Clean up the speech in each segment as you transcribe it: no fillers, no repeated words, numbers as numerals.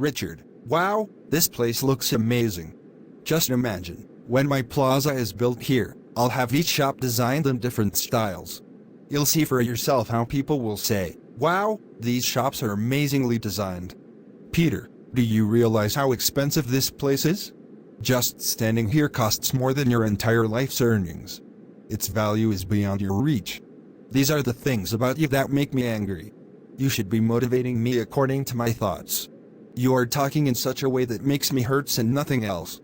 Richard, wow, this place looks amazing. Just imagine, when my plaza is built here, I'll have each shop designed in different styles. You'll see for yourself how people will say, wow, these shops are amazingly designed. Peter, do you realize how expensive this place is? Just standing here costs more than your entire life's earnings. Its value is beyond your reach. These are the things about you that make me angry. You should be motivating me according to my thoughts. You are talking in such a way that makes me hurt and nothing else.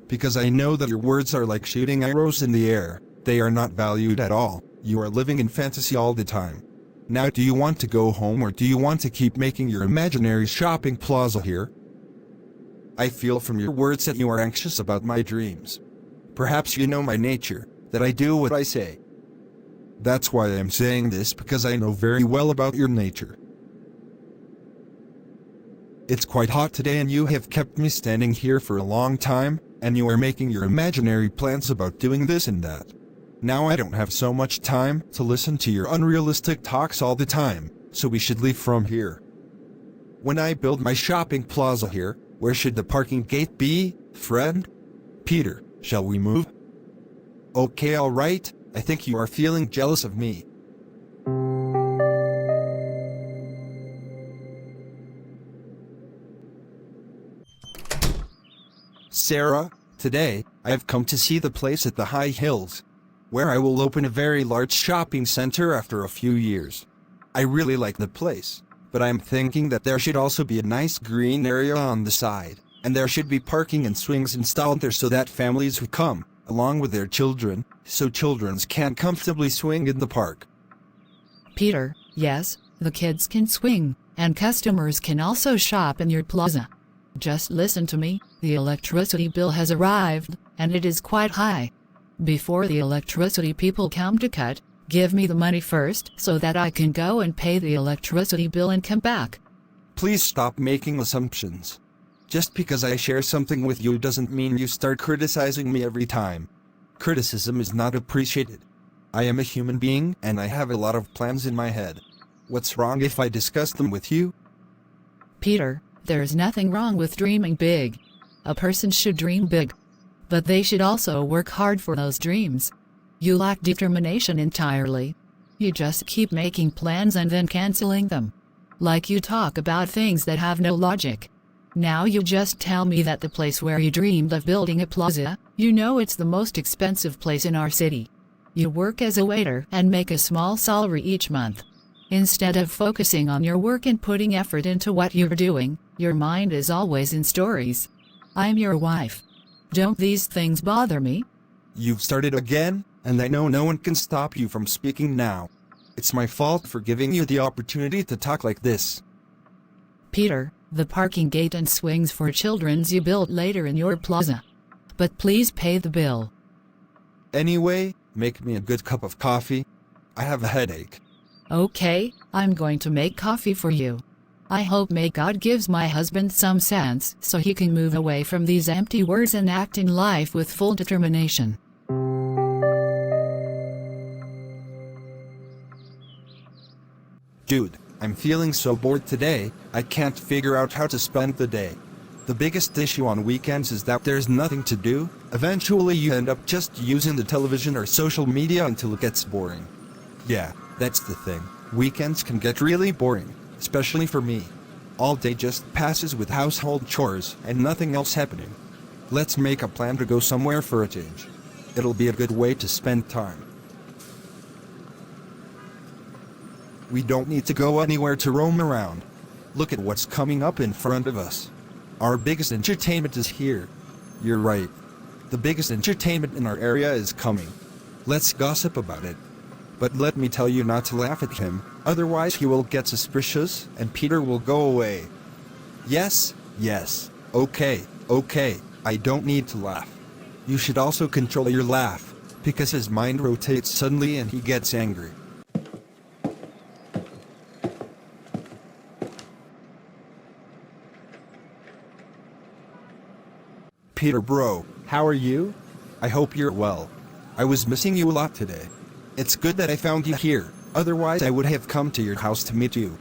Because I know that your words are like shooting arrows in the air. They are not valued at all. You are living in fantasy all the time. Now do you want to go home or do you want to keep making your imaginary shopping plaza here? I feel from your words that you are anxious about my dreams. Perhaps you know my nature, that I do what I say. That's why I'm saying this, because I know very well about your nature. It's quite hot today and you have kept me standing here for a long time, and you are making your imaginary plans about doing this and that. Now I don't have so much time to listen to your unrealistic talks all the time, so we should leave from here. When I build my shopping plaza here, where should the parking gate be, friend? Peter, shall we move? Okay, alright, I think you are feeling jealous of me. Sarah, today, I have come to see the place at the high hills, where I will open a very large shopping center after a few years. I really like the place, but I'm thinking that there should also be a nice green area on the side, and there should be parking and swings installed there so that families who come, along with their children, so children can comfortably swing in the park. Peter, yes, the kids can swing, and customers can also shop in your plaza. Just listen to me, the electricity bill has arrived, and it is quite high. Before the electricity people come to cut, give me the money first so that I can go and pay the electricity bill and come back. Please stop making assumptions. Just because I share something with you doesn't mean you start criticizing me every time. Criticism is not appreciated. I am a human being and I have a lot of plans in my head. What's wrong if I discuss them with you? Peter, there's nothing wrong with dreaming big. A person should dream big. But they should also work hard for those dreams. You lack determination entirely. You just keep making plans and then canceling them. Like you talk about things that have no logic. Now you just tell me that the place where you dreamed of building a plaza, you know it's the most expensive place in our city. You work as a waiter and make a small salary each month. Instead of focusing on your work and putting effort into what you're doing, your mind is always in stories. I'm your wife. Don't these things bother me? You've started again, and I know no one can stop you from speaking now. It's my fault for giving you the opportunity to talk like this. Peter, the parking gate and swings for children's you built later in your plaza. But please pay the bill. Anyway, make me a good cup of coffee. I have a headache. Okay, I'm going to make coffee for you. I hope may God gives my husband some sense so he can move away from these empty words and act in life with full determination. Dude, I'm feeling so bored today, I can't figure out how to spend the day. The biggest issue on weekends is that there's nothing to do. Eventually you end up just using the television or social media until it gets boring. Yeah, that's the thing. Weekends can get really boring, especially for me. All day just passes with household chores and nothing else happening. Let's make a plan to go somewhere for a change. It'll be a good way to spend time. We don't need to go anywhere to roam around. Look at what's coming up in front of us. Our biggest entertainment is here. You're right. The biggest entertainment in our area is coming. Let's gossip about it. But let me tell you not to laugh at him, otherwise he will get suspicious and Peter will go away. Yes, okay, I don't need to laugh. You should also control your laugh, because his mind rotates suddenly and he gets angry. Peter bro, how are you? I hope you're well. I was missing you a lot today. It's good that I found you here, otherwise I would have come to your house to meet you.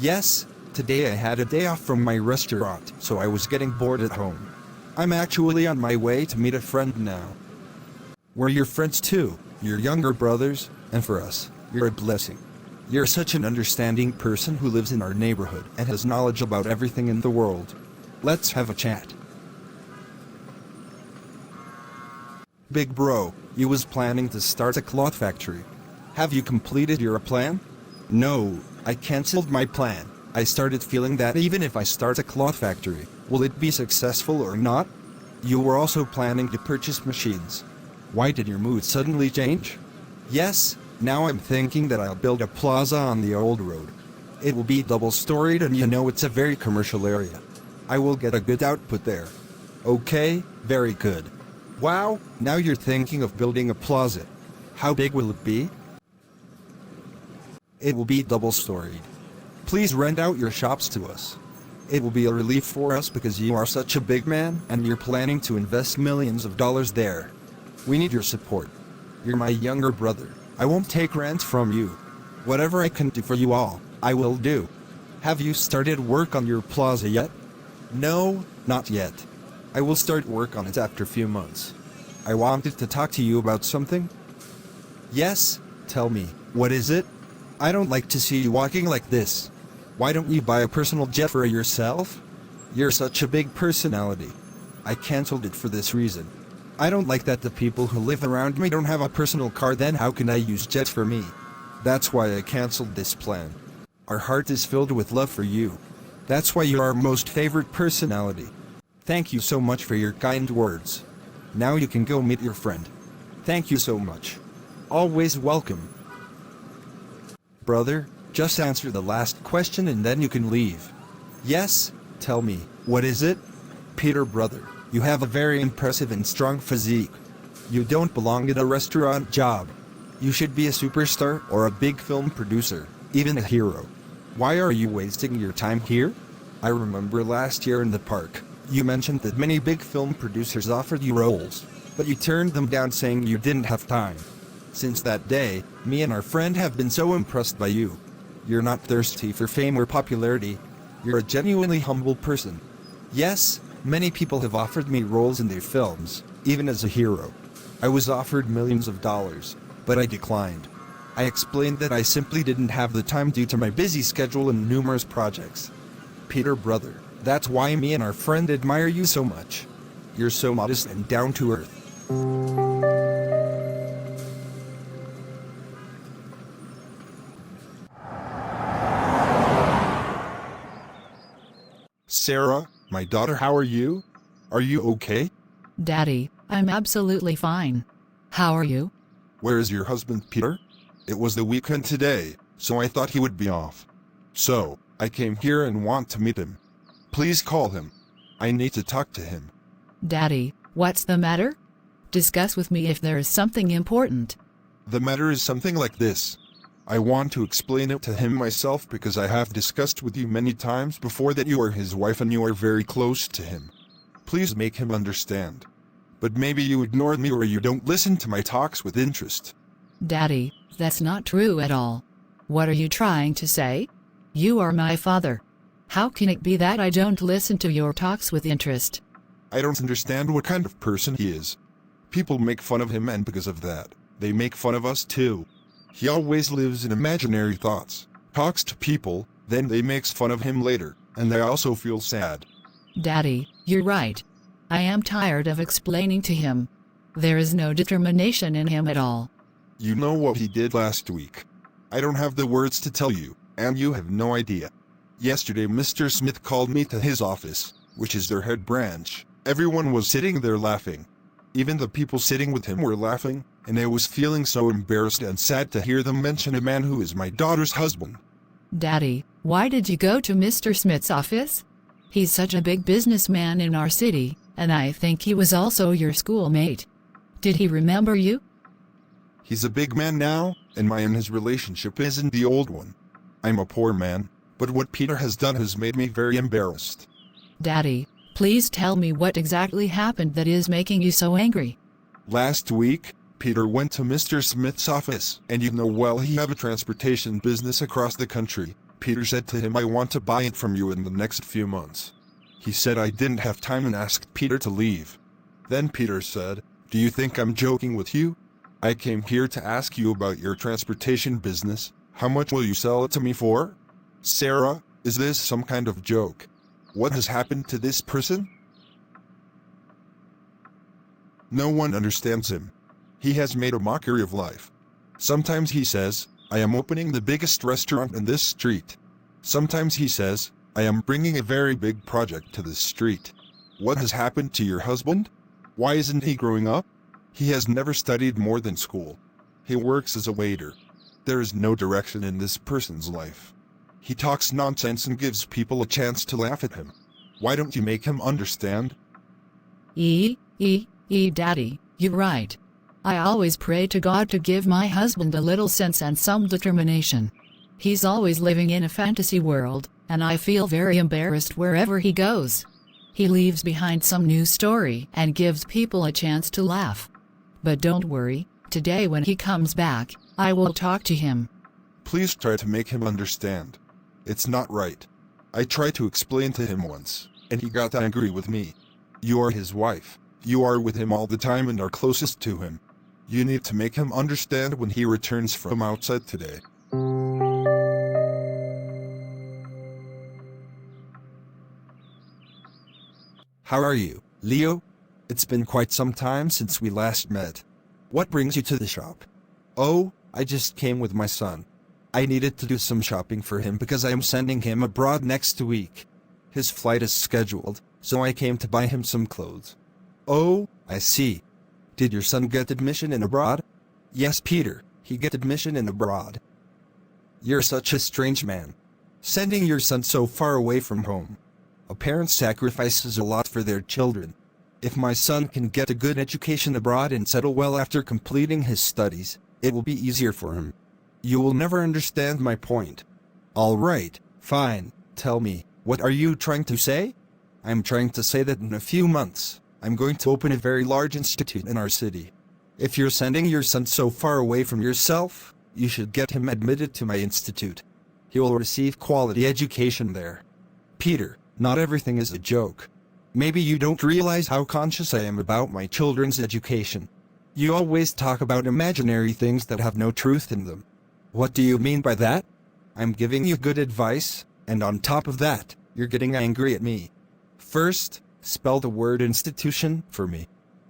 Yes, Today I had a day off from my restaurant, so I was getting bored at home. I'm actually on my way to meet a friend now. We're your friends too, your younger brothers, and for us, you're a blessing. You're such an understanding person who lives in our neighborhood and has knowledge about everything in the world. Let's have a chat. Big bro, you was planning to start a cloth factory. Have you completed your plan? No, I cancelled my plan. I started feeling that even if I start a cloth factory, will it be successful or not? You were also planning to purchase machines. Why did your mood suddenly change? Yes, now I'm thinking that I'll build a plaza on the old road. It will be double-storied and you know it's a very commercial area. I will get a good output there. Okay, very good. Wow, now you're thinking of building a plaza. How big will it be? It will be double-storied. Please rent out your shops to us. It will be a relief for us because you are such a big man and you're planning to invest millions of dollars there. We need your support. You're my younger brother. I won't take rent from you. Whatever I can do for you all, I will do. Have you started work on your plaza yet? No, not yet. I will start work on it after a few months. I wanted to talk to you about something. Yes, tell me, what is it? I don't like to see you walking like this. Why don't you buy a personal jet for yourself? You're such a big personality. I cancelled it for this reason. I don't like that the people who live around me don't have a personal car, then how can I use jets for me? That's why I cancelled this plan. Our heart is filled with love for you. That's why you're our most favorite personality. Thank you so much for your kind words. Now you can go meet your friend. Thank you so much. Always welcome. Brother, just answer the last question and then you can leave. Yes, tell me, what is it? Peter brother, you have a very impressive and strong physique. You don't belong in a restaurant job. You should be a superstar or a big film producer, even a hero. Why are you wasting your time here? I remember last year in the park, you mentioned that many big film producers offered you roles, but you turned them down saying you didn't have time. Since that day, me and our friend have been so impressed by you. You're not thirsty for fame or popularity. You're a genuinely humble person. Yes, many people have offered me roles in their films, even as a hero. I was offered millions of dollars, but I declined. I explained that I simply didn't have the time due to my busy schedule and numerous projects. Peter brother, that's why me and our friend admire you so much. You're so modest and down to earth. Sarah, my daughter, how are you? Are you okay? Daddy, I'm absolutely fine. How are you? Where is your husband, Peter? It was the weekend today, so I thought he would be off. So, I came here and want to meet him. Please call him. I need to talk to him. Daddy, what's the matter? Discuss with me if there is something important. The matter is something like this. I want to explain it to him myself because I have discussed with you many times before that you are his wife and you are very close to him. Please make him understand. But maybe you ignored me or you don't listen to my talks with interest. Daddy, that's not true at all. What are you trying to say? You are my father. How can it be that I don't listen to your talks with interest? I don't understand what kind of person he is. People make fun of him and because of that, they make fun of us too. He always lives in imaginary thoughts, talks to people, then they makes fun of him later, and they also feel sad. Daddy, you're right. I am tired of explaining to him. There is no determination in him at all. You know what he did last week. I don't have the words to tell you, and you have no idea. Yesterday Mr. Smith called me to his office, which is their head branch. Everyone was sitting there laughing. Even the people sitting with him were laughing, and I was feeling so embarrassed and sad to hear them mention a man who is my daughter's husband. Daddy, why did you go to Mr. Smith's office? He's such a big businessman in our city, and I think he was also your schoolmate. Did he remember you? He's a big man now, and my and his relationship isn't the old one. I'm a poor man, but what Peter has done has made me very embarrassed. Daddy, please tell me what exactly happened that is making you so angry. Last week, Peter went to Mr. Smith's office, and you know well he have a transportation business across the country. Peter said to him, I want to buy it from you in the next few months. He said I didn't have time and asked Peter to leave. Then Peter said, do you think I'm joking with you? I came here to ask you about your transportation business. How much will you sell it to me for? Sarah, is this some kind of joke? What has happened to this person? No one understands him. He has made a mockery of life. Sometimes he says, I am opening the biggest restaurant in this street. Sometimes he says, I am bringing a very big project to this street. What has happened to your husband? Why isn't he growing up? He has never studied more than school. He works as a waiter. There is no direction in this person's life. He talks nonsense and gives people a chance to laugh at him. Why don't you make him understand? Daddy, you're right. I always pray to God to give my husband a little sense and some determination. He's always living in a fantasy world, and I feel very embarrassed wherever he goes. He leaves behind some new story and gives people a chance to laugh. But don't worry, today when he comes back, I will talk to him. Please try to make him understand. It's not right. I tried to explain to him once, and he got angry with me. You are his wife. You are with him all the time and are closest to him. You need to make him understand when he returns from outside today. How are you, Leo? It's been quite some time since we last met. What brings you to the shop? Oh, I just came with my son. I needed to do some shopping for him because I am sending him abroad next week. His flight is scheduled, so I came to buy him some clothes. Oh, I see. Did your son get admission in abroad? Yes, Peter, he get admission in abroad. You're such a strange man. Sending your son so far away from home. A parent sacrifices a lot for their children. If my son can get a good education abroad and settle well after completing his studies, it will be easier for him. You will never understand my point. All right, fine, tell me, what are you trying to say? I'm trying to say that in a few months, I'm going to open a very large institute in our city. If you're sending your son so far away from yourself, you should get him admitted to my institute. He will receive quality education there. Peter, not everything is a joke. Maybe you don't realize how conscious I am about my children's education. You always talk about imaginary things that have no truth in them. What do you mean by that? I'm giving you good advice, and on top of that, you're getting angry at me. First, spell the word institution for me.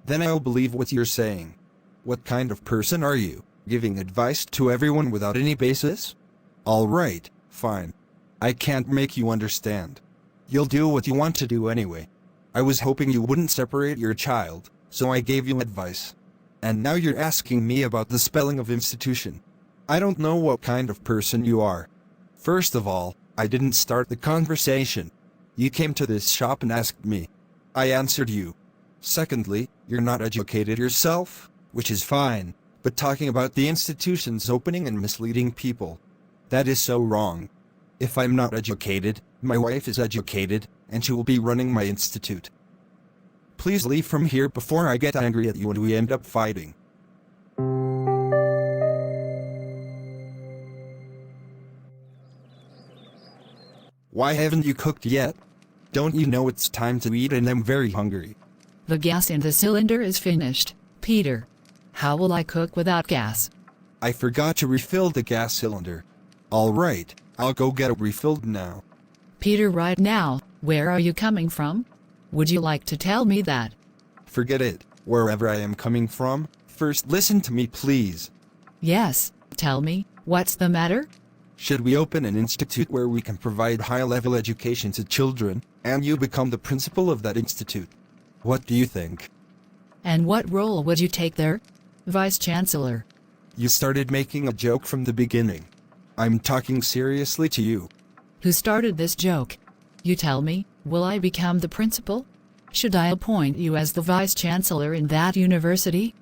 Then I'll believe what you're saying. What kind of person are you, giving advice to everyone without any basis? All right, fine. I can't make you understand. You'll do what you want to do anyway. I was hoping you wouldn't separate your child, so I gave you advice. And now you're asking me about the spelling of institution. I don't know what kind of person you are. First of all, I didn't start the conversation. You came to this shop and asked me. I answered you. Secondly, you're not educated yourself, which is fine, but talking about the institution's opening and misleading people. That is so wrong. If I'm not educated, my wife is educated, and she will be running my institute. Please leave from here before I get angry at you and we end up fighting. Why haven't you cooked yet? Don't you know it's time to eat and I'm very hungry? The gas in the cylinder is finished, Peter. How will I cook without gas? I forgot to refill the gas cylinder. All right, I'll go get it refilled now. Peter, right now, where are you coming from? Would you like to tell me that? Forget it, wherever I am coming from. First listen to me please. Yes, tell me, what's the matter? Should we open an institute where we can provide high-level education to children, and you become the principal of that institute? What do you think? And what role would you take there? Vice Chancellor. You started making a joke from the beginning. I'm talking seriously to you. Who started this joke? You tell me, will I become the principal? Should I appoint you as the Vice Chancellor in that university?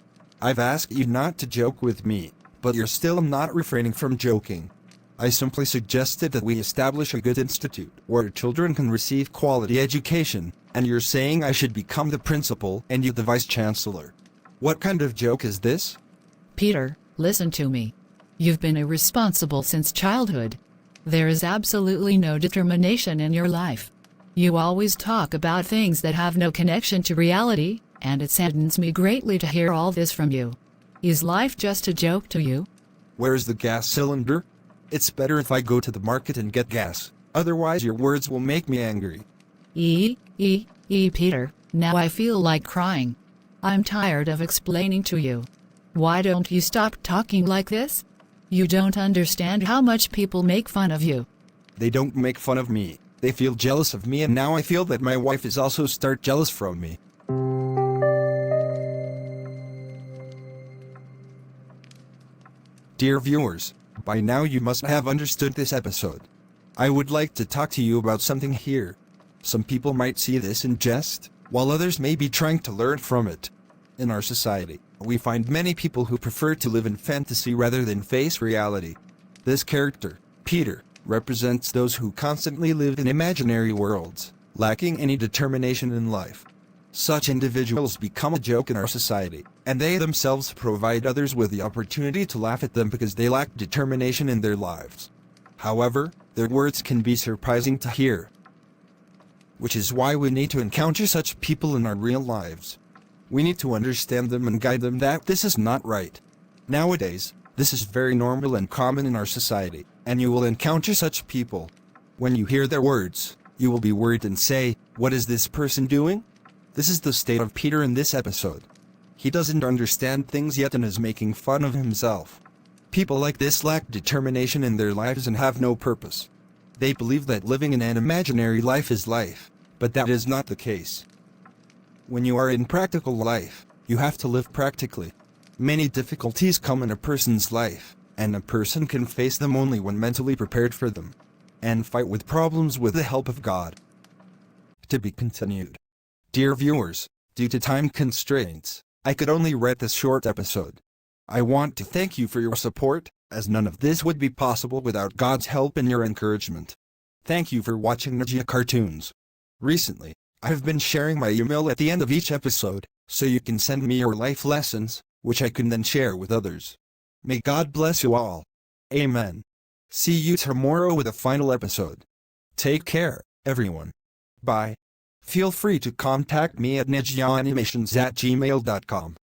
I've asked you not to joke with me, but you're still not refraining from joking. I simply suggested that we establish a good institute where children can receive quality education, and you're saying I should become the principal and you the vice chancellor. What kind of joke is this? Peter, listen to me. You've been irresponsible since childhood. There is absolutely no determination in your life. You always talk about things that have no connection to reality, and it saddens me greatly to hear all this from you. Is life just a joke to you? Where's the gas cylinder? It's better if I go to the market and get gas, otherwise your words will make me angry. Peter, now I feel like crying. I'm tired of explaining to you. Why don't you stop talking like this? You don't understand how much people make fun of you. They don't make fun of me. They feel jealous of me, and now I feel that my wife is also start jealous from me. Dear viewers, by now you must have understood this episode. I would like to talk to you about something here. Some people might see this in jest, while others may be trying to learn from it. In our society, we find many people who prefer to live in fantasy rather than face reality. This character, Peter, represents those who constantly live in imaginary worlds, lacking any determination in life. Such individuals become a joke in our society, and they themselves provide others with the opportunity to laugh at them because they lack determination in their lives. However, their words can be surprising to hear, which is why we need to encounter such people in our real lives. We need to understand them and guide them that this is not right. Nowadays, this is very normal and common in our society, and you will encounter such people. When you hear their words, you will be worried and say, "What is this person doing?" This is the state of Peter in this episode. He doesn't understand things yet and is making fun of himself. People like this lack determination in their lives and have no purpose. They believe that living in an imaginary life is life, but that is not the case. When you are in practical life, you have to live practically. Many difficulties come in a person's life, and a person can face them only when mentally prepared for them, and fight with problems with the help of God. To be continued. Dear viewers, due to time constraints, I could only write this short episode. I want to thank you for your support, as none of this would be possible without God's help and your encouragement. Thank you for watching Najja Cartoons. Recently, I have been sharing my email at the end of each episode, so you can send me your life lessons, which I can then share with others. May God bless you all. Amen. See you tomorrow with a final episode. Take care, everyone. Bye. Feel free to contact me at najjaanimations@gmail.com.